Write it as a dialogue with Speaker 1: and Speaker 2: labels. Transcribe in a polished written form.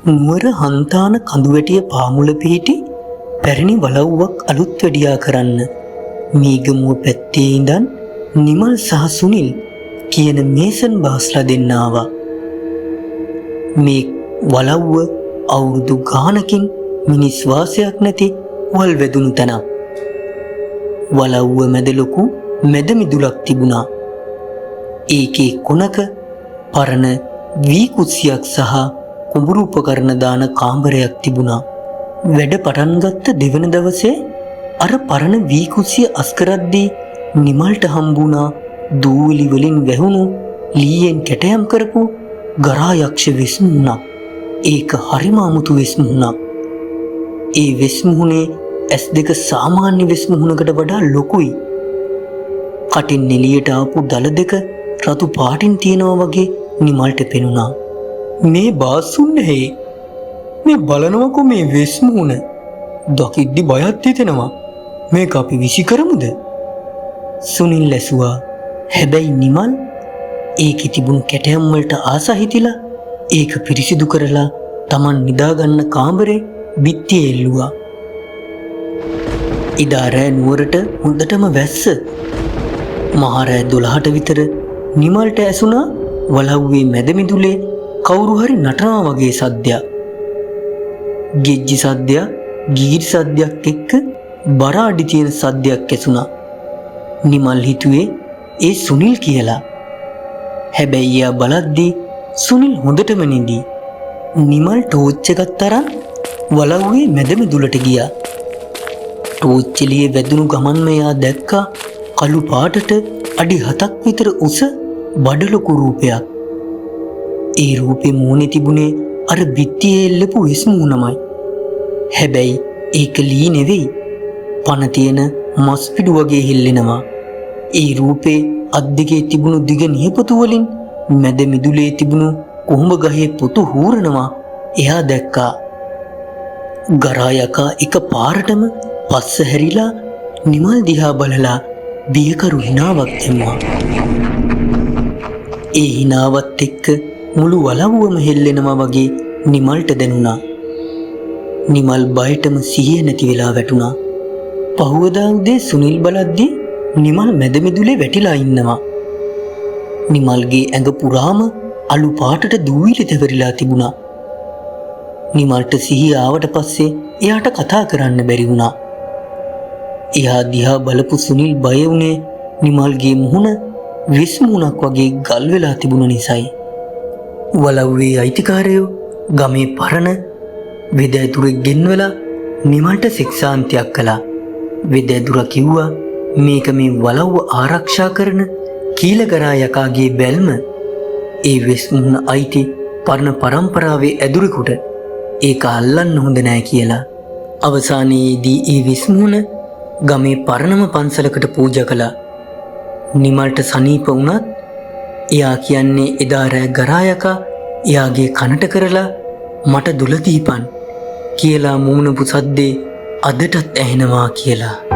Speaker 1: නුවර හන්තාන කඳුවැටිය පාමුල පිහිටි පැරණි වලව්වක් අලුත් වැඩියා කරන්න මීගමුව පැත්තේ ඉඳන් නිමල් සහ සුනිල් කියන මේසන් බාස්ලා දෙන්න ආවා. මේ වලව්ව අවුරුදු ගානකින් මිනිස් වාසයක් නැති වල් වැදුණු තැනක්. වලව්ව මැද ලොකු මැද මිදුලක් තිබුණා. ඒකේ කොනක පරණ වී කුස්සියක් සහ කුඹුරු උපකරණ දාන කාමරයක් තිබුණා. වැඩ පටන් ගත්ත දෙවන දවසේ අර පරණ වී කුස්සිය අස් කරද්දී නිමල්ට හම්බුණා දූවිලි වලින් වැහුණු ලීයෙන් කැටයම් කරපු ගරා යක්ෂ වෙස්මුහුණක්. ඒක හරිම අමුතු වෙස්මුහුණක්. ඒ වෙස්මුහුණේ ඇස් දෙක සාමාන්‍ය වෙස්මුහුණකට වඩා ලොකුයි. කටින් එළියට ආපු දල දෙක රතු පාටින් තියෙනවා වගේ නිමල්ට පෙනුණා. මේ බාසුන් නැහැ. මේ බලනවකෝ මේ වෙස්මුහුණ. දකිද්දි බයත් හිතෙනවා. මේක අපි විසි කරමුද? සුනිල් ඇසුවා. හැබැයි නිමල් ඒකේ තිබුණු කැටයම් වලට ආස හිතිලා ඒක පිරිසිදු කරලා Taman නිදාගන්න කාමරේ බිත්තිය එල්ලුවා. ඉදා රෑ නුවරට හොඳටම වැස්ස. මහරෑ 12ට විතර නිමල්ට ඇසුණා වලව්වේ මැද මිදුලේ කවුරු හරි නටනවා වගේ සද්දයක්. ගෙජ්ජි සද්දයක්, ගීරි සද්දයක් එක්ක බර අඩි තියෙන සද්දයක් ඇසුණා. නිමල් හිතුවේ ඒ සුනිල් කියලා. හැබැයි එයා බලද්දී සුනිල් හොඳටම නිදි. නිමල් ටෝච් එකක් තරම් වලව්වේ මැද මිදුලට ගියා. ටෝච් එළියේ වැදුණු ගමන්ම එයා දැක්කා කළු පාටට අඩි 7ක් විතර උස බඩ ලොකු රූපයක්. ඒ රූපේ මූණේ තිබුණේ අර බිත්තියේ එල්ලපු වෙස්මුහුණමයි. හැබැයි ඒක ලී නෙවෙයි. පන තියෙන මස් පිඩු වගේ හෙල්ලෙනවා. ඒ රූපේ අත් දෙකේ තිබුණු දිග නියපොතු වලින් මැද මිදුලේ තිබුණු කොහොඹ ගහේ පොතු හූරනවා එයා දැක්කා. ගරා යකා එක පාරටම පස්ස හැරිලා නිමල් දිහා බලලා බියකරු හිනාවක් දැම්මා. ඒ හිනාවත් එක්ක මුළු වලව්වම හෙල්ලෙනවා වගේ නිමල්ට දැනුණා. නිමල් බයටම සිහිය නැති වෙලා වැටුණා. පහුවදා උදේ සුනිල් බලද්දී නිමල් මැද මිදුලේ වැටිලා ඉන්නවා. නිමල්ගේ ඇඟ පුරාම අලු පාටට දූවිලි තැවරිලා තිබුණා. නිමල්ට සිහිය ආවට පස්සේ එයාට කතා කරන්න බැරි වුණා. එයා දිහා බලපු සුනිල් බය වුණේ නිමල්ගේ මුහුණ වෙස්මුහුණක් වගේ ගල් වෙලා තිබුණ නිසායි. වලව්වේ අයිතිකාරයෝ ගමේ පරණ වෙදෑදුරෙක් ගෙන්වලා නිමල්ට ශික්ෂාන්තයක් කළා. වෙදෑදුර කිව්වා මේක මේ වලව්ව ආරක්ෂා කරන කීලගරා යකාගේ බැල්ම. ඒ වෙස්මුහුණ අයිති පරණ පරම්පරාවේ ඇදුරෙකුට. ඒක අල්ලන්න හොඳ නෑ කියලා. අවසානයේදී ඒ වෙස්මුහුණ ගමේ පරණම පන්සලකට පූජා කළා. නිමල්ට සනීප වුණත් එයා කියන්නේ එදා රෑ ගරා යකා එයාගේ කනට කරලා මට දුල දීපන් කියලා මුමුණපු සද්දේ අදටත් ඇහෙනවා කියලා.